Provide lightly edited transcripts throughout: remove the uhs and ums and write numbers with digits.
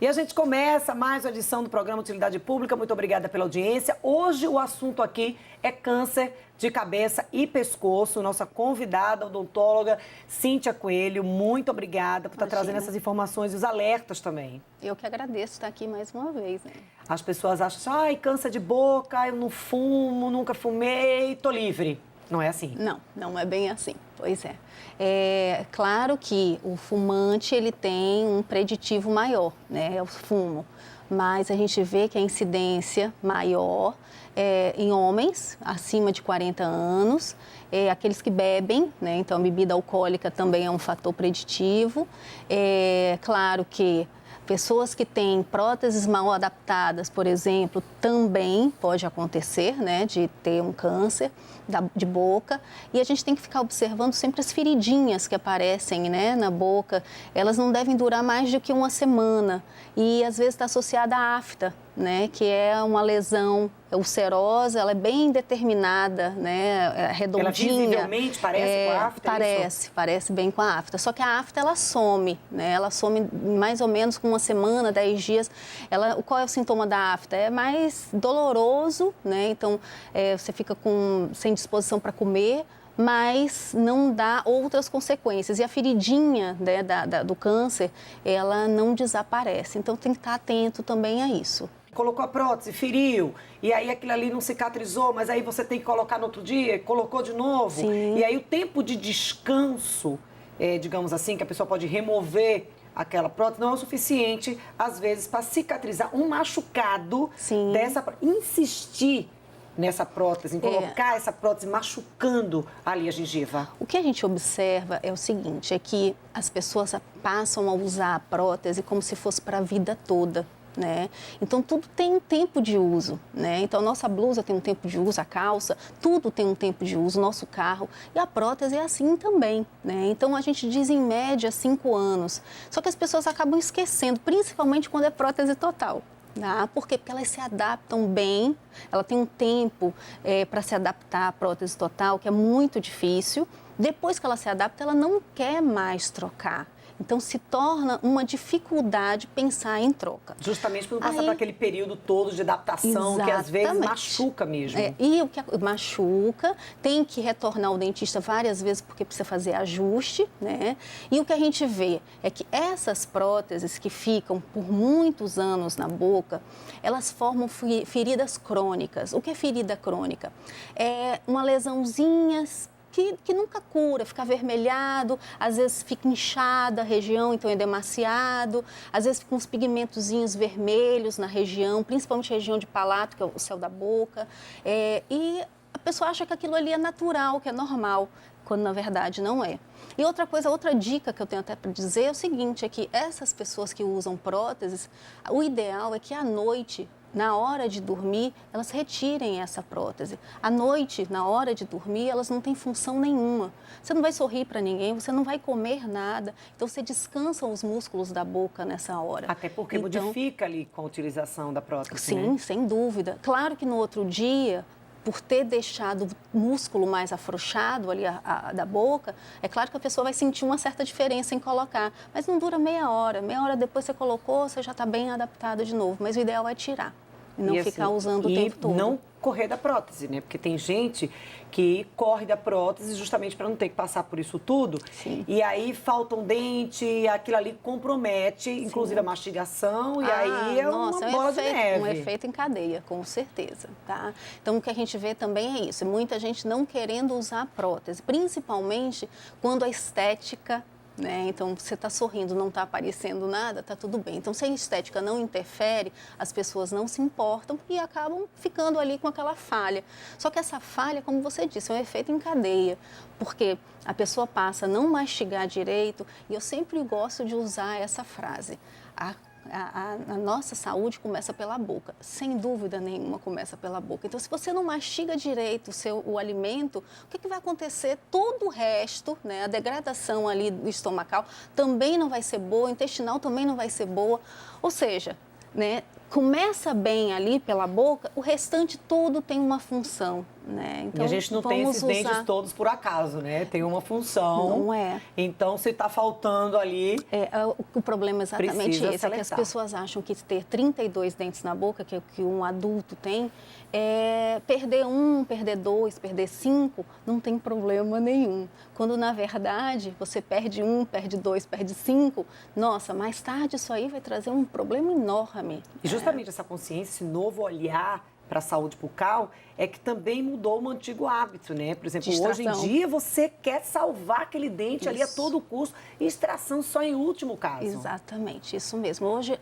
E a gente começa mais uma edição do programa Utilidade Pública. Muito obrigada pela audiência. Hoje o assunto aqui é câncer de cabeça e pescoço. Nossa convidada, odontóloga Cíntia Coelho, muito obrigada por estar trazendo essas informações e os alertas também. Eu que agradeço estar aqui mais uma vez, né? As pessoas acham assim, ai, câncer de boca, eu não fumo, nunca fumei, tô livre. Não é assim? Não, não é bem assim. Pois é. É claro que o fumante, ele tem um preditivo maior, né? É o fumo. Mas a gente vê que a incidência maior é em homens acima de 40 anos, aqueles que bebem, né? Então a bebida alcoólica também é um fator preditivo. É claro que pessoas que têm próteses mal adaptadas, por exemplo, também pode acontecer, né, de ter um câncer de boca. E a gente tem que ficar observando sempre as feridinhas que aparecem, né, na boca. Elas não devem durar mais do que uma semana. E às vezes está associada à afta, né, que é uma lesão ulcerosa, ela é bem determinada, né, redondinha. Ela visivelmente parece com a afta? Parece bem com a afta. Só que a afta, ela some, né, ela some mais ou menos com uma semana, 10 dias. Qual é o sintoma da afta? É mais doloroso, né, então você fica sem disposição para comer, mas não dá outras consequências. E a feridinha, né, do câncer, ela não desaparece. Então tem que estar atento também a isso. Colocou a prótese, feriu, e aí aquilo ali não cicatrizou, mas aí você tem que colocar no outro dia, colocou de novo. Sim. E aí o tempo de descanso, digamos assim, que a pessoa pode remover aquela prótese, não é o suficiente, às vezes, para cicatrizar um machucado. Sim. Insistir nessa prótese, em colocar essa prótese machucando ali a gengiva. O que a gente observa é o seguinte, é que as pessoas passam a usar a prótese como se fosse para a vida toda, né? Então, tudo tem um tempo de uso, né? Então, a nossa blusa tem um tempo de uso, a calça, tudo tem um tempo de uso, o nosso carro. E a prótese é assim também, né? Então, a gente diz em média 5 anos. Só que as pessoas acabam esquecendo, principalmente quando é prótese total. Ah, por quê? Porque elas se adaptam bem, ela tem um tempo para se adaptar à prótese total, que é muito difícil. Depois que ela se adapta, ela não quer mais trocar. Então, se torna uma dificuldade pensar em troca. Justamente por não passar por aquele período todo de adaptação, exatamente, que às vezes machuca mesmo. E o que machuca, tem que retornar ao dentista várias vezes porque precisa fazer ajuste, né? E o que a gente vê é que essas próteses que ficam por muitos anos na boca, elas formam feridas crônicas. O que é ferida crônica? É uma lesãozinha que nunca cura, fica avermelhado, às vezes fica inchada a região, então é demasiado, às vezes ficam uns pigmentozinhos vermelhos na região, principalmente a região de palato, que é o céu da boca, e a pessoa acha que aquilo ali é natural, que é normal, quando na verdade não é. E outra coisa, outra dica que eu tenho até para dizer é o seguinte, é que essas pessoas que usam próteses, o ideal é que à noite, na hora de dormir, elas retirem essa prótese. À noite, na hora de dormir, elas não têm função nenhuma. Você não vai sorrir para ninguém, você não vai comer nada. Então, você descansa os músculos da boca nessa hora. Até porque modifica ali com a utilização da prótese, sim, né? Sem dúvida. Claro que no outro dia, por ter deixado o músculo mais afrouxado ali da boca, é claro que a pessoa vai sentir uma certa diferença em colocar. Mas não dura meia hora. Meia hora depois você colocou, você já está bem adaptado de novo. Mas o ideal é tirar. E não ficar usando o tempo todo. E não correr da prótese, né? Porque tem gente que corre da prótese justamente para não ter que passar por isso tudo. Sim. E aí falta um dente, aquilo ali compromete, inclusive a mastigação, e aí é uma bola de neve. Um efeito em cadeia, com certeza, tá? Então, o que a gente vê também é isso, muita gente não querendo usar a prótese, principalmente quando a estética, né? Então, você está sorrindo, não está aparecendo nada, está tudo bem. Então, se a estética não interfere, as pessoas não se importam e acabam ficando ali com aquela falha. Só que essa falha, como você disse, é um efeito em cadeia, porque a pessoa passa a não mastigar direito, e eu sempre gosto de usar essa frase. A nossa saúde começa pela boca, sem dúvida nenhuma começa pela boca. Então, se você não mastiga direito o alimento, o que vai acontecer? Todo o resto, né, a degradação ali do estomacal também não vai ser boa, o intestinal também não vai ser boa. Ou seja, né, começa bem ali pela boca, o restante todo tem uma função. né? Então, e a gente não tem esses dentes todos por acaso, né? Tem uma função. Não é. Então, se está faltando ali... O problema é exatamente esse, é que as seletar. pessoas acham que ter 32 dentes na boca, que é o que um adulto tem, perder 1, perder 2, perder 5, não tem problema nenhum. Quando, na verdade, você perde 1, perde 2, perde 5, nossa, mais tarde isso aí vai trazer um problema enorme. E justamente essa consciência, esse novo olhar para a saúde bucal, é que também mudou um antigo hábito, né? Por exemplo, hoje em dia você quer salvar aquele dente ali a todo custo e extração só em último caso. Exatamente, isso mesmo. Hoje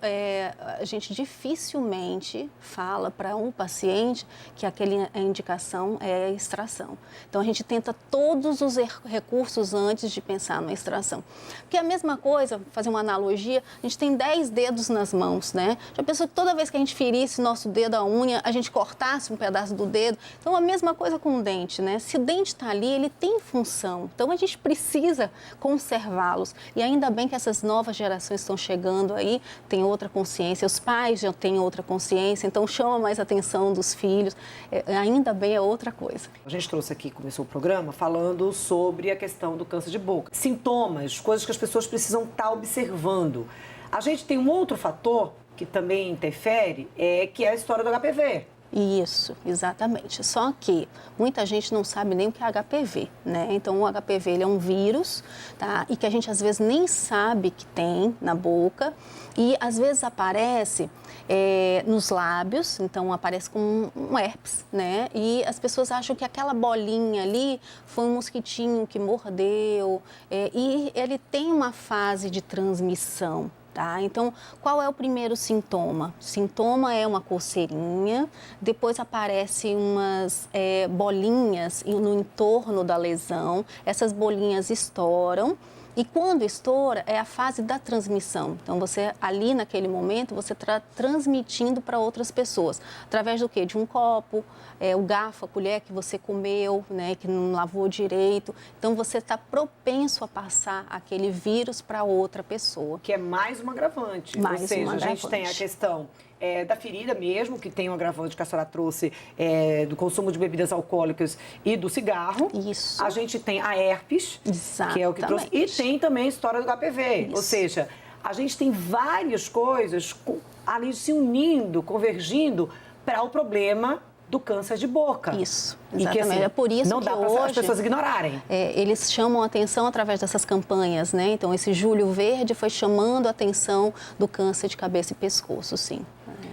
a gente dificilmente fala para um paciente que a indicação é a extração. Então a gente tenta todos os recursos antes de pensar na extração. Porque é a mesma coisa, fazer uma analogia, a gente tem 10 dedos nas mãos, né? Já pensou que toda vez que a gente ferisse nosso dedo, a unha, a gente cortasse um pedaço do dedo? Então, a mesma coisa com o dente, né? Se o dente está ali, ele tem função. Então, a gente precisa conservá-los. E ainda bem que essas novas gerações estão chegando aí, têm outra consciência. Os pais já têm outra consciência, então chama mais a atenção dos filhos. Ainda bem é outra coisa. A gente trouxe aqui, começou o programa, falando sobre a questão do câncer de boca. Sintomas, coisas que as pessoas precisam estar observando. A gente tem um outro fator que também interfere, que é a história do HPV. Isso, exatamente. Só que muita gente não sabe nem o que é HPV, né? Então, o HPV ele é um vírus, tá? E que a gente às vezes nem sabe que tem na boca e às vezes aparece nos lábios, então aparece com um herpes, né? E as pessoas acham que aquela bolinha ali foi um mosquitinho que mordeu e ele tem uma fase de transmissão. Tá? Então, qual é o primeiro sintoma? O sintoma é uma coceirinha, depois aparecem umas bolinhas no entorno da lesão, essas bolinhas estouram e quando estoura é a fase da transmissão. Então, você ali naquele momento, você está transmitindo para outras pessoas. Através do quê? De um copo, o garfo, a colher que você comeu, né, que não lavou direito. Então, você está propenso a passar aquele vírus para outra pessoa. Que é mais uma agravante. Mais Ou seja, uma a agravante. gente tem a questão da ferida mesmo, que tem um agravante que a senhora trouxe, do consumo de bebidas alcoólicas e do cigarro. Isso. A gente tem a herpes, que é o que trouxe. E tem também a história do HPV. Isso. Ou seja, a gente tem várias coisas ali se unindo, convergindo para o problema do câncer de boca. Isso, exatamente. exatamente. E que, assim, é por isso não que dá para hoje as pessoas ignorarem. Eles chamam a atenção através dessas campanhas, né? Então, esse Julho Verde foi chamando a atenção do câncer de cabeça e pescoço, sim.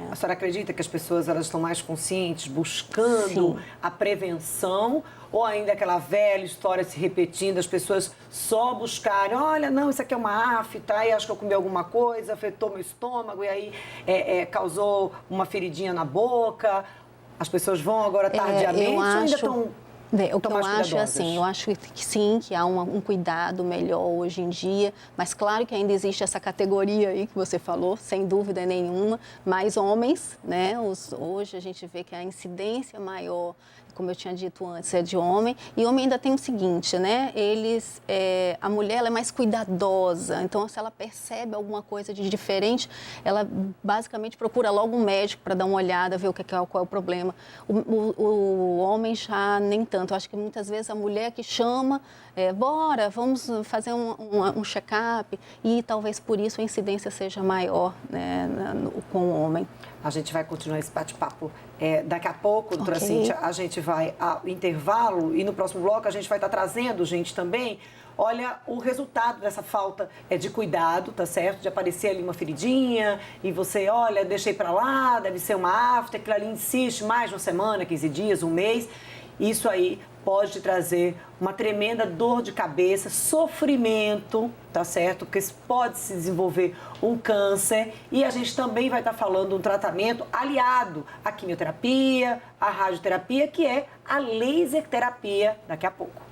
A senhora acredita que as pessoas elas estão mais conscientes, buscando Sim. a prevenção? Ou ainda aquela velha história se repetindo, as pessoas só buscarem, olha, não, isso aqui é uma afta, e acho que eu comi alguma coisa, afetou meu estômago, e aí causou uma feridinha na boca. As pessoas vão agora tardiamente ou ainda estão... O que eu acho é assim, eu acho que sim, que há um cuidado melhor hoje em dia, mas claro que ainda existe essa categoria aí que você falou, sem dúvida nenhuma, mais homens, né? Hoje a gente vê que a incidência maior, como eu tinha dito antes, é de homem, e homem ainda tem o seguinte, né? A mulher ela é mais cuidadosa, então se ela percebe alguma coisa de diferente, ela basicamente procura logo um médico para dar uma olhada, ver qual é o problema. O homem já nem tanto. Eu acho que muitas vezes a mulher que chama, bora, vamos fazer um check-up, e talvez por isso a incidência seja maior, né, com o homem. A gente vai continuar esse bate-papo daqui a pouco, doutora Okay. Cíntia. A gente vai ao intervalo e no próximo bloco a gente vai estar trazendo, gente, também, olha, o resultado dessa falta de cuidado, tá certo? De aparecer ali uma feridinha e você, olha, deixei pra lá, deve ser uma afta, aquilo ali insiste mais uma semana, 15 dias, um mês. Isso aí pode te trazer uma tremenda dor de cabeça, sofrimento, tá certo? Porque pode se desenvolver um câncer e a gente também vai estar falando de um tratamento aliado à quimioterapia, à radioterapia, que é a laser terapia daqui a pouco.